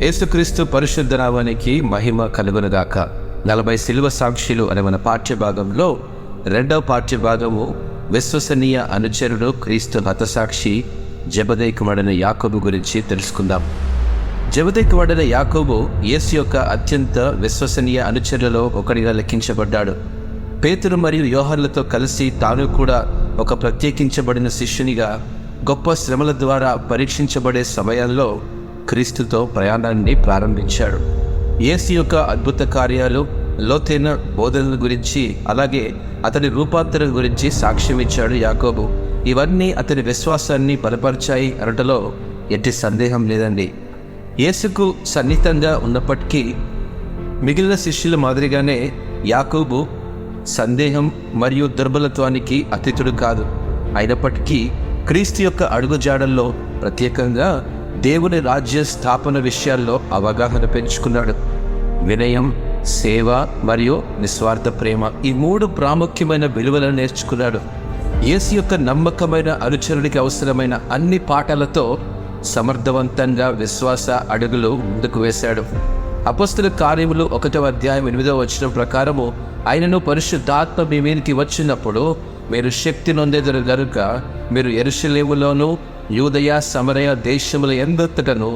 యేసుక్రీస్తు పరిశుద్ధ నామానికి మహిమ కలుగునుగాక. 40 శిలువ సాక్షులు అనే మన పాఠ్యభాగంలో 2వ పాఠ్యభాగము విశ్వసనీయ అనుచరుడు క్రీస్తు హతసాక్షి జెబెదయి కుమారుడైన యాకోబు గురించి తెలుసుకుందాం. జెబెదయి కుమారుడైన యాకోబు యేసు యొక్క అత్యంత విశ్వసనీయ అనుచరులలో ఒకరిగా లెక్కించబడ్డాడు. పేతురు మరియు యోహానులతో కలిసి తాను కూడా ఒక ప్రత్యేకించబడిన శిష్యునిగా గొప్ప శ్రమల ద్వారా పరీక్షించబడే సమయంలో క్రీస్తుతో ప్రయాణాన్ని ప్రారంభించాడు. యేసు యొక్క అద్భుత కార్యాలు, లోతైన బోధనల గురించి, అలాగే అతని రూపాంతరం గురించి సాక్ష్యం ఇచ్చాడు యాకోబు. ఇవన్నీ అతని విశ్వాసాన్ని బలపరిచాయి అనటలో ఎట్టి సందేహం లేదండి. యేసుకు సన్నిహితంగా ఉన్నప్పటికీ మిగిలిన శిష్యుల మాదిరిగానే యాకోబు సందేహం మరియు దుర్బలత్వానికి అతీతుడు కాదు. అయినప్పటికీ క్రీస్తు యొక్క అడుగుజాడల్లో, ప్రత్యేకంగా దేవుని రాజ్య స్థాపన విషయాల్లో అవగాహన పెంచుకున్నాడు. వినయం, సేవ మరియు నిస్వార్థ ప్రేమ, ఈ 3 ప్రాముఖ్యమైన విలువలను నేర్చుకున్నాడు. యేసు యొక్క నమ్మకమైన అనుచరుడికి అవసరమైన అన్ని పాఠాలతో సమర్థవంతంగా విశ్వాస అడుగులు ముందుకు వేశాడు. అపొస్తలుల కార్యములు 1వ అధ్యాయం 8వ వచనం ప్రకారము, ఆయనను పరిశుద్ధాత్మ మీ మీదికి వచ్చినప్పుడు మీరు శక్తి నొందెదరు గనుక మీరు యెరూషలేములోను యూదయ సమరయ దేశముల ఎందెంతటను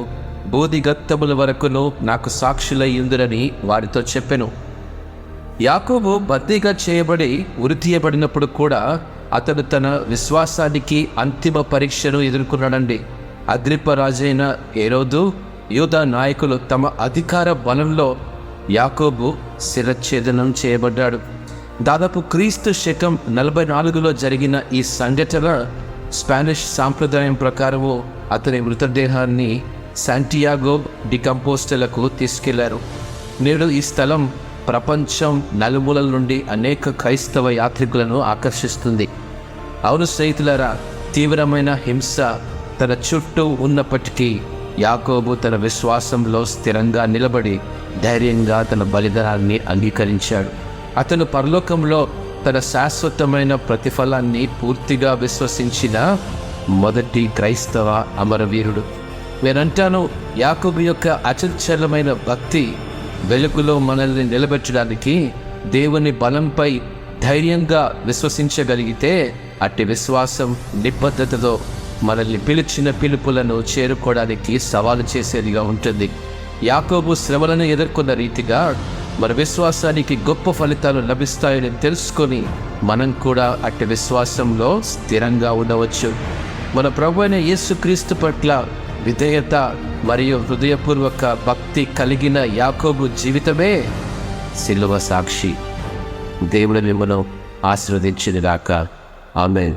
బోధిగత్తముల వరకును నాకు సాక్షులయ్యుందురని వారితో చెప్పెను. యాకోబు బందీగా చేయబడి ఉరితీయబడినప్పుడు కూడా అతడు తన విశ్వాసానికి అంతిమ పరీక్షను ఎదుర్కొన్నాడండి. అగ్రిప్ప రాజైన హేరోదు, యూదా నాయకులు తమ అధికార బలంలో యాకోబు శిరచ్ఛేదనం చేయబడ్డాడు. దాదాపు క్రీస్తు శకం 44లో జరిగిన ఈ సంఘటన స్పానిష్ సాంప్రదాయం ప్రకారము అతని మృతదేహాన్ని శాంటియాగో డి కంపోస్టలకు తీసుకెళ్లారు. నేడు ఈ స్థలం ప్రపంచం నలుమూలల నుండి అనేక క్రైస్తవ యాత్రికులను ఆకర్షిస్తుంది. అవును స్నేహితులారా, తీవ్రమైన హింస తన చుట్టూ ఉన్నప్పటికీ యాకోబు తన విశ్వాసంలో స్థిరంగా నిలబడి ధైర్యంగా తన బలిదానాన్ని అంగీకరించాడు. అతను పరలోకంలో తన శాశ్వతమైన ప్రతిఫలాన్ని పూర్తిగా విశ్వసించిన మొదటి క్రైస్తవ అమరవీరుడు. నేనంటాను, యాకోబు యొక్క అచంచలమైన భక్తి వెలుగులో మనల్ని నిలబెట్టడానికి, దేవుని బలంపై ధైర్యంగా విశ్వసించగలిగితే అట్టి విశ్వాసం నిబద్ధతతో మనల్ని పిలిచిన పిలుపులను చేరుకోవడానికి సవాలు చేసేదిగా ఉంటుంది. యాకోబు శ్రమలను ఎదుర్కొన్న రీతిగా మన విశ్వాసానికి గొప్ప ఫలితాలు లభిస్తాయని తెలుసుకొని మనం కూడా అట్టి విశ్వాసంలో స్థిరంగా ఉండవచ్చు. మన ప్రభువైన యేసుక్రీస్తు పట్ల విధేయత మరియు హృదయపూర్వక భక్తి కలిగిన యాకోబు జీవితమే శిలువ సాక్షి. దేవుడు మిమ్మల్ని ఆశీర్వదించుగాక. ఆమేన్.